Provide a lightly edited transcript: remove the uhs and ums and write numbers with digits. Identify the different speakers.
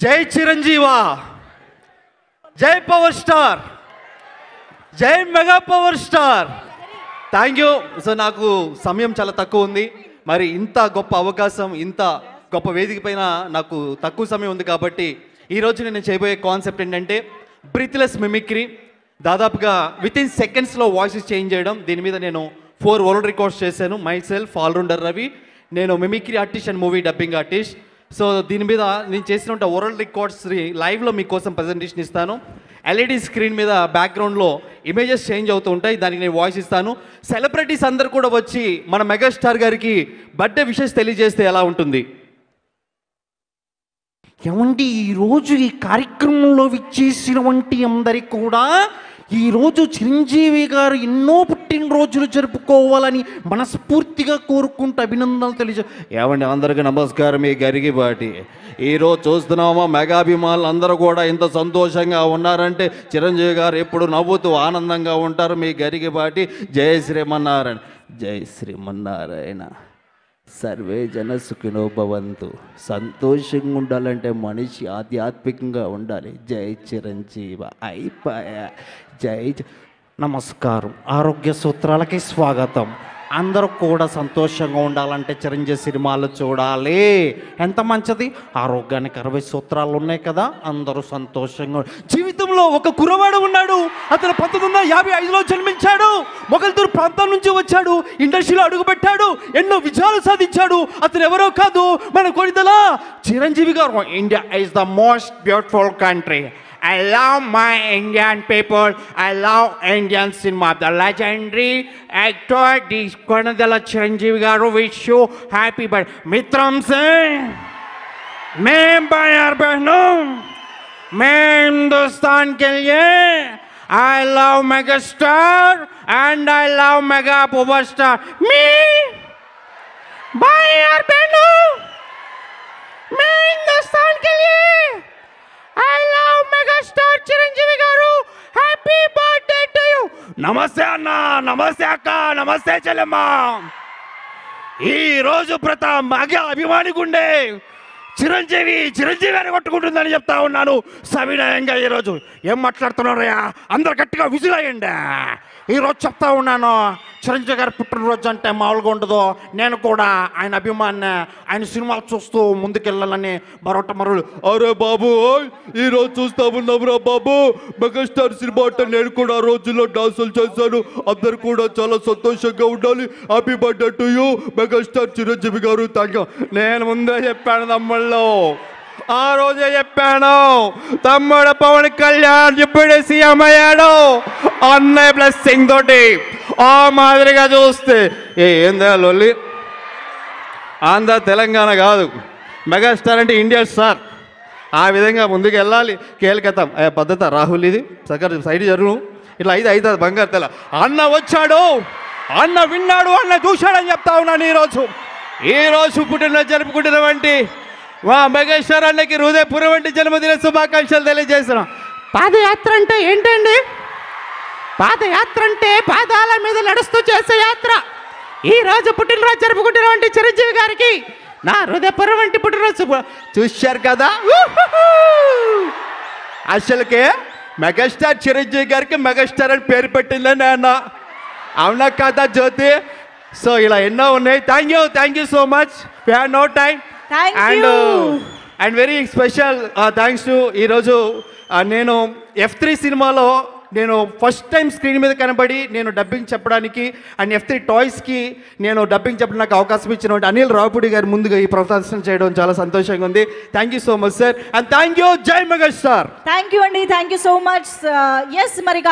Speaker 1: జై చిరంజీవా, జై power star, జై mega power star. Thank you. So నాకు సమయం చాలా తక్కువ ఉంది, మరి ఇంత గొప్ప అవకాశం, ఇంత గొప్ప వేదిక పైన నాకు తక్కువ సమయం ఉంది కాబట్టి ఈరోజు నేను చేయబోయే కాన్సెప్ట్ ఏంటంటే బ్రీత్లెస్ మిమిక్రీ. దాదాపుగా వితిన్ సెకండ్స్లో వాయిసెస్ చేంజ్ చేయడం. దీని మీద నేను 4 వరల్డ్ రికార్డ్స్ చేశాను. మై సెల్ఫ్ ఆల్రౌండర్ రవి, నేను mimicry artist and movie dubbing artist. So దీని మీద నేను చేసిన వరల్డ్ రికార్డ్స్ లైవ్లో మీకోసం ప్రజెంటేషన్ ఇస్తాను. ఎల్ఈడి స్క్రీన్ మీద బ్యాక్గ్రౌండ్లో ఇమేజెస్ చేంజ్ అవుతూ ఉంటాయి, దానికి నేను వాయిస్ ఇస్తాను. సెలబ్రిటీస్ అందరు కూడా వచ్చి మన మెగాస్టార్ గారికి బర్త్డే విషెస్ తెలియజేస్తే ఎలా ఉంటుంది?
Speaker 2: ఏమండి, ఈరోజు ఈ కార్యక్రమంలో విచ్చేసిన వంటి అందరికి కూడా ఈరోజు చిరంజీవి గారు ఎన్నో పుట్టినరోజులు జరుపుకోవాలని మనస్ఫూర్తిగా కోరుకుంటూ అభినందనలు
Speaker 1: ఏమండి, అందరికీ నమస్కారం. మీ గరిగిపాటి ఈరోజు చూస్తున్నామా, మెగాభిమానులు అందరూ కూడా ఇంత సంతోషంగా ఉన్నారంటే చిరంజీవి గారు ఎప్పుడు నవ్వుతూ ఆనందంగా ఉంటారు. మీ గరిగిపాటి జై శ్రీమన్నారాయణ. జై శ్రీమన్నారాయణ. సర్వే జన సుఖినో భవంతు. సంతోషంగా ఉండాలంటే మనిషి ఆధ్యాత్మికంగా ఉండాలి. జై చిరంజీవ. అయిపోయా.
Speaker 2: నమస్కారం. ఆరోగ్య సూత్రాలకి స్వాగతం. అందరూ కూడా సంతోషంగా ఉండాలంటే చిరంజీవి సినిమాలు చూడాలి. ఎంత మంచిది. ఆరోగ్యానికి 60 సూత్రాలు ఉన్నాయి కదా. అందరూ సంతోషంగా.
Speaker 1: జీవితంలో ఒక కుర్రవాడు ఉన్నాడు. అతను 1955లో జన్మించాడు. మొగల్తూరు ప్రాంతం నుంచి వచ్చాడు. ఇండస్ట్రీలో అడుగుపెట్టాడు. ఎన్నో విజయాలు సాధించాడు. అతను ఎవరో కాదు, మన కొనిదల చిరంజీవి గారు.
Speaker 2: India is the most beautiful country. I love my Indian people. I love Indian cinema. The legendary actor, the Konadala Chiranjeevi garu, wish you happy birthday. Mitram Singh, मैं भाइयों बहनों, मैं हिंदुस्तान के लिए I love megastar and I love mega power star. Me, भाइयों बहनों, मैं हिंदुस्तान के लिए I love megastar చిరంజీవి గారు. Happy birthday to you. నమస్తే అన్న, నమస్తే అక్క, నమస్తే చెల్లెమ్మ. ఈ రోజు ప్రతి మగ అభిమాని గుండె చిరంజీవి అని కొట్టుకుంటుందని చెప్తా ఉన్నాను సవినయంగా. ఈరోజు ఏం మాట్లాడుతున్నారయ్యా, అందరు గట్టిగా విజిలయ్యండి. ఈరోజు చెప్తా ఉన్నాను, చిరంజీవి గారి పుట్టినరోజు అంటే మామూలుగా ఉండదు. నేను కూడా ఆయన అభిమాని, ఆయన సినిమాలు చూస్తూ ముందుకెళ్ళాలని మరొకటి
Speaker 1: అరే బాబు, ఈరోజు చూస్తా ఉన్నావురా బాబు, మెగాస్టార్ సినిమా అంటే నేను కూడా ఆ రోజుల్లో డాన్సులు చేశాను. అందరు కూడా చాలా సంతోషంగా ఉండాలి. Happy birthday to you megastar Chiranjeevi garu. Thank you. నేను ముందే చెప్పాను తమ్ముళ్ళు, ఆ రోజే చెప్పాను. తమ్ముడు పవన్ కళ్యాణ్ ఇప్పుడే సీఎం అయ్యాడు అన్నయ్య బ్లెస్సింగ్ తోటి. ఆ మాదిరిగా చూస్తే ఏందా లొల్లి. ఆంధ్ర తెలంగాణ కాదు, మెగాస్టార్ అంటే ఇండియా స్టార్. ఆ విధంగా ముందుకు వెళ్ళాలి. కేల్కతాం పద్ధత రాహుల్, ఇది సగర్ సైడ్ జరుగు. ఇట్లా అవుతుంది బంగారు తెల. అన్న వచ్చాడు, అన్న విన్నాడు, అన్న చూశాడని చెప్తా ఉన్నాను. ఈరోజు పుట్టినరోజు జరుపుకుంటున్నటువంటి మా మెగాస్టార్ అన్నకి హృదయపూర్వక జన్మదిన శుభాకాంక్షలు తెలియజేస్తున్నాం.
Speaker 2: పాదయాత్ర అంటే ఏంటండి? పాదయాత్ర అంటే పాదాల మీద నడుస్తూ చేసే యాత్ర. ఈ రోజు పుట్టినరోజు జరుపుకుంటున్నటువంటి చిరంజీవి గారికి నా హృదయపూర్వక పుట్టినరోజు.
Speaker 1: చూశారు కదా, అసలుకే మెగాస్టార్ చిరంజీవి గారికి మెగాస్టార్ అని పేరు పెట్టిందని అన్న. అవునా కదా జ్యోతి? సో ఇలా ఎన్నో ఉన్నాయి. Thank you so much. We have no time. And very special thanks to ఈరోజు నేను F3 సినిమాలో నేను ఫస్ట్ టైం స్క్రీన్ మీద కనబడి నేను డబ్బింగ్ చెప్పడానికి అండ్ F3 టాయ్స్కి నేను డబ్బింగ్ చెప్పడానికి నాకు అవకాశం ఇచ్చిన అనిల్ రావుపూడి గారు ముందుగా ఈ ప్రదర్శన చేయడం చాలా సంతోషంగా ఉంది. Thank you so much sir. And thank you. జై మెగాస్టార్.
Speaker 3: థ్యాంక్ యూ అండి. Thank you so much. Yes మరి